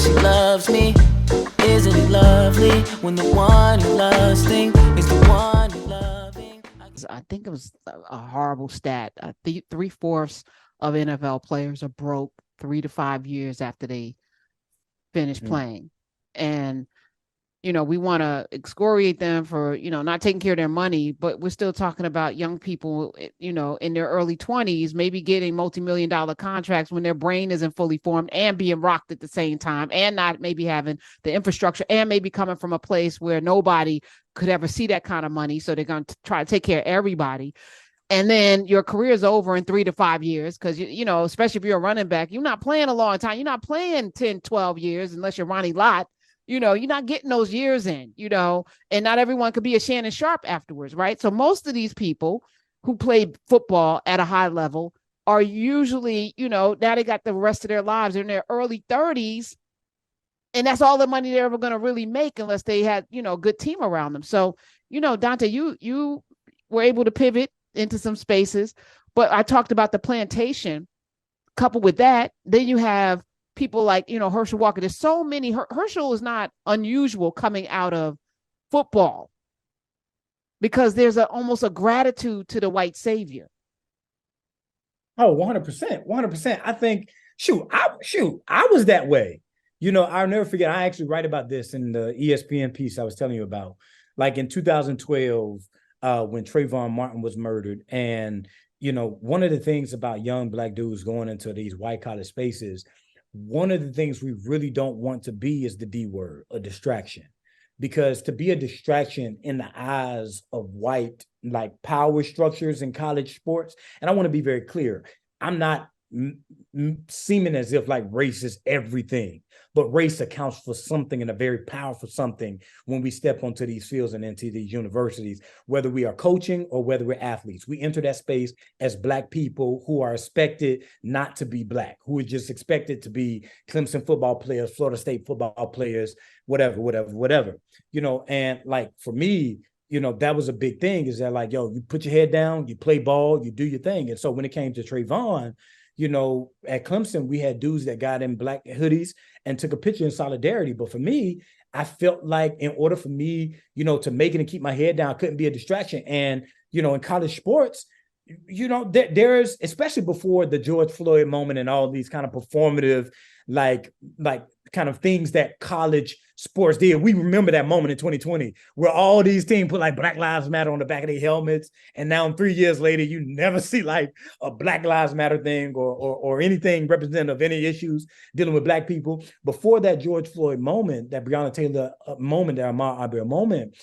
she loves me. Isn't it lovely when the one you lusting is the one you're loving? I think it was a horrible stat. Three-fourths of NFL players are broke 3 to 5 years after they finish playing. And we want to excoriate them for, not taking care of their money, but we're still talking about young people, in their early 20s, maybe getting multi-million-dollar contracts when their brain isn't fully formed and being rocked at the same time and not maybe having the infrastructure and maybe coming from a place where nobody could ever see that kind of money. So they're going to try to take care of everybody. And then your career is over in 3 to 5 years because, especially if you're a running back, you're not playing a long time. You're not playing 10, 12 years unless you're Ronnie Lott. You're not getting those years in, and not everyone could be a Shannon Sharp afterwards, right? So most of these people who played football at a high level are usually, now they got the rest of their lives in their early 30s, and that's all the money they're ever going to really make unless they had, a good team around them. So, Dante, you were able to pivot into some spaces, but I talked about the plantation. Coupled with that, then you have people like, Herschel Walker. There's so many. Herschel is not unusual coming out of football because there's almost a gratitude to the white savior. Oh, 100%. 100%. I think, I was that way. I'll never forget. I actually write about this in the ESPN piece I was telling you about. Like in 2012, when Trayvon Martin was murdered. And, one of the things about young Black dudes going into these white collar spaces, one of the things we really don't want to be is the D word, a distraction. Because to be a distraction in the eyes of white, like power structures in college sports, and I want to be very clear, I'm not seeming as if like race is everything, but race accounts for something and a very powerful something when we step onto these fields and into these universities, whether we are coaching or whether we're athletes. We enter that space as Black people who are expected not to be Black, who are just expected to be Clemson football players, Florida State football players, whatever. And like for me, that was a big thing, is that like, you put your head down, you play ball, you do your thing. And so when it came to Trayvon, at Clemson, we had dudes that got in Black hoodies and took a picture in solidarity. But for me, I felt like in order for me, to make it and keep my head down, I couldn't be a distraction. And, in college sports, there's, especially before the George Floyd moment and all these kind of performative, like kind of things that college sports did. We remember that moment in 2020 where all these teams put like Black Lives Matter on the back of their helmets. And now 3 years later, you never see like a Black Lives Matter thing or anything representative of any issues dealing with Black people. Before that George Floyd moment, that Breonna Taylor moment, that Ahmaud Arbery moment,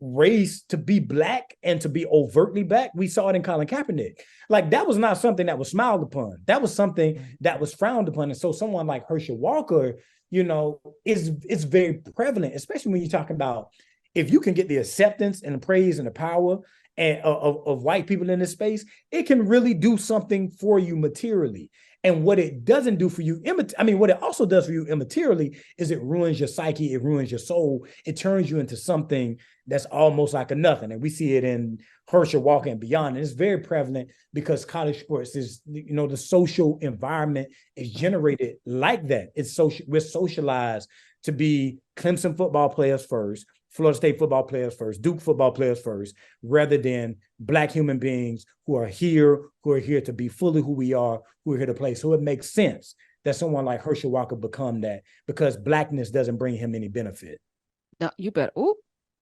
race, to be Black and to be overtly Black, we saw it in Colin Kaepernick. Like that was not something that was smiled upon. That was something that was frowned upon. And so someone like Herschel Walker, is very prevalent, especially when you're talking about if you can get the acceptance and the praise and the power and of white people in this space, it can really do something for you materially. And what it doesn't do for you, what it also does for you immaterially is it ruins your psyche, it ruins your soul, it turns you into something that's almost like a nothing. And we see it in Herschel Walker and beyond. And it's very prevalent because college sports is, the social environment is generated like that. It's social, we're socialized to be Clemson football players first, Florida State football players first, Duke football players first, rather than Black human beings who are here to be fully who we are, who are here to play. So it makes sense that someone like Herschel Walker become that, because Blackness doesn't bring him any benefit. Now, you bet. Oh,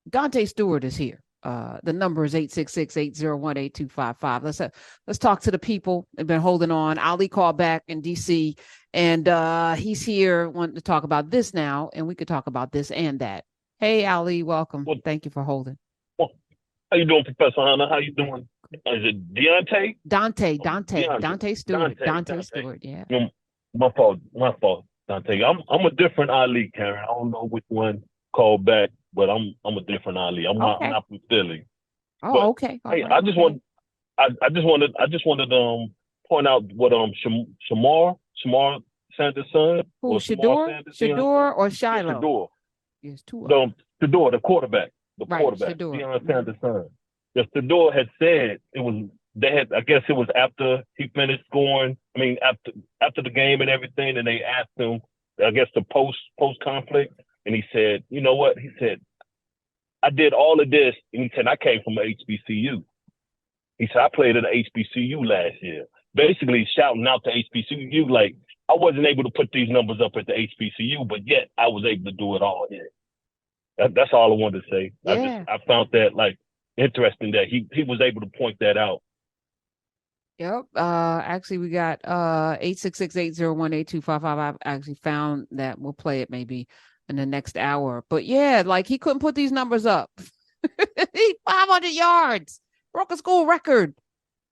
Dante Stewart is here. The number is 866-801-8255. Let's talk to the people. They've been holding on. Ali called back in DC, and he's here wanting to talk about this now, and we could talk about this and that. Hey, Ali, welcome. Well, thank you for holding. Well, how you doing, Professor Hunter? How you doing? Is it Deontay? Dante Stewart. Dante Stewart, yeah. My fault, Dante. I'm a different Ali, Karen. I don't know which one called back, but I'm a different Ali. I'm not from Philly. Oh, but, okay. Hey, right. I just wanted to point out what Shamar Sanders' son. Who, Shador or Shiloh? Shador. Yes, two of them. Shador, the quarterback. Shador. Deion Sanders' son. The Shador had said I guess it was after he finished scoring. I mean, after the game and everything, and they asked him I guess the post conflict, and he said, you know what? He said, I did all of this, and he said I came from HBCU. He said I played at HBCU last year, basically shouting out to HBCU like I wasn't able to put these numbers up at the HBCU, but yet I was able to do it all here. That's all I wanted to say. Yeah. I found that like interesting that he was able to point that out. Yep. Actually, we got 866-801-8255. I've actually found that. We'll play it maybe in the next hour. But yeah, like he couldn't put these numbers up. 500 yards, broke a school record.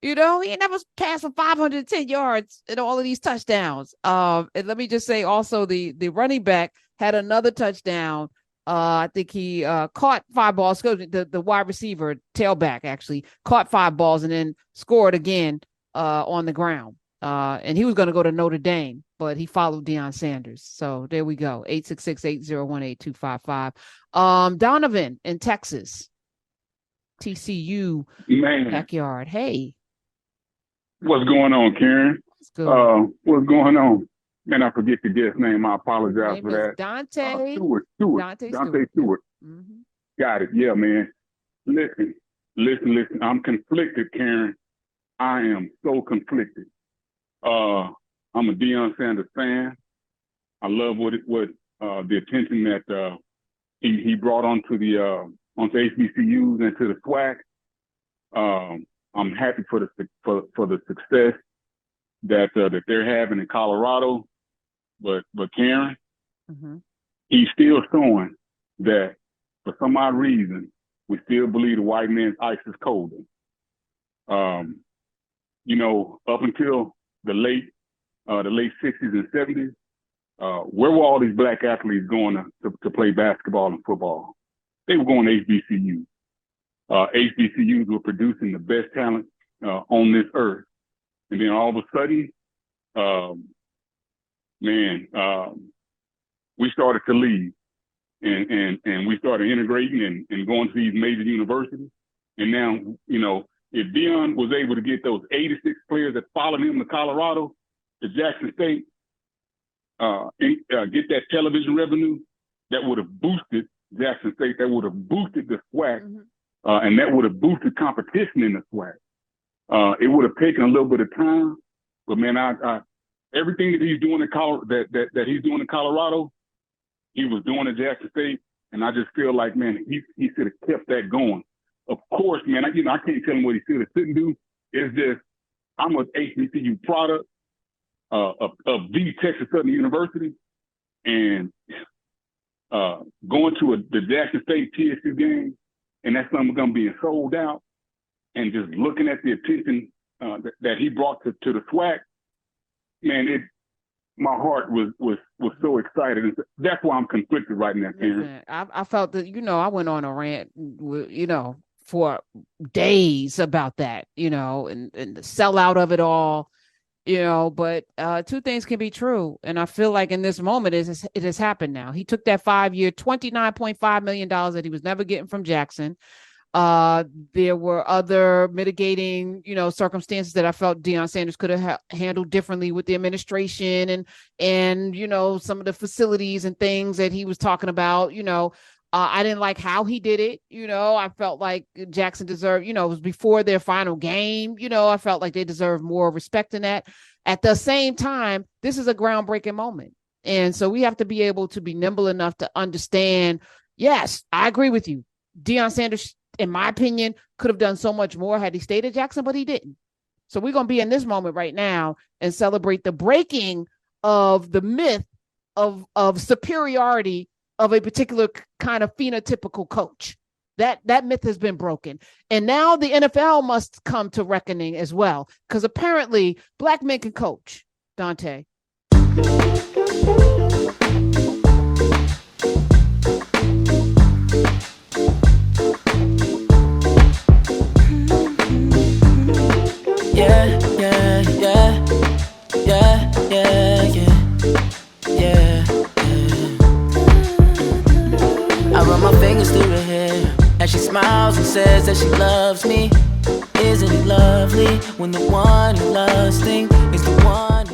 You know, he never passed for 510 yards in all of these touchdowns. And let me just say also the running back had another touchdown. I think he caught 5 balls. The wide receiver, tailback, actually caught 5 balls and then scored again on the ground. And he was going to go to Notre Dame, but he followed Deion Sanders. So there we go. 866-801-8255. Donovan in Texas, TCU backyard. Hey. What's going on, Karen? What's going on? Man, I forget the guest name. I apologize for that. Dante Stewart. Dante Stewart. Mm-hmm. Got it. Yeah, man. Listen. I'm conflicted, Karen. I am so conflicted. I'm a Deion Sanders fan. I love what the attention that he brought onto HBCUs and to the SWAC. I'm happy for the success that they're having in Colorado, but Karen, mm-hmm. he's still showing that for some odd reason we still believe the white man's ice is colder. You know, up until the late 60s and 70s, where were all these black athletes going to play basketball and football? They were going to HBCUs. HBCUs were producing the best talent on this earth. And then all of a sudden, we started to leave and we started integrating and going to these major universities. And now, you know, if Deion was able to get those 86 players that followed him to Colorado, to Jackson State, get that television revenue, that would have boosted Jackson State, that would have boosted the SWAC, Mm-hmm. And that would have boosted competition in the SWAC. It would have taken a little bit of time, but man, I everything that he's doing in Colorado, that he's doing in Colorado, he was doing at Jackson State, and I just feel like, man, he should have kept that going. Of course, man, I can't tell him what he should or shouldn't do. It's just I'm an HBCU product of the Texas Southern University, and going to the Jackson State TSU game, and that's something going to be sold out. And just looking at the attention that he brought to the SWAC, man, my heart was so excited. And that's why I'm conflicted right now, Karen. I felt that, you know, I went on a rant, you know, for days about that, you know, and the sellout of it all, you know, but 2 things can be true. And I feel like in this moment, it has happened now. He took that 5-year, $29.5 million that he was never getting from Jackson. There were other mitigating, you know, circumstances that I felt Deion Sanders could have handled differently with the administration and, you know, some of the facilities and things that he was talking about, you know. I didn't like how he did it. You know, I felt like Jackson deserved, you know, it was before their final game. You know, I felt like they deserved more respect than that. At the same time, this is a groundbreaking moment. And so we have to be able to be nimble enough to understand. Yes, I agree with you. Deion Sanders, in my opinion, could have done so much more had he stayed at Jackson, but he didn't. So we're going to be in this moment right now and celebrate the breaking of the myth of superiority of a particular kind of phenotypical coach. That myth has been broken. And now the NFL must come to reckoning as well, because apparently black men can coach. Dante. And she smiles and says that she loves me. Isn't it lovely when the one you love is the one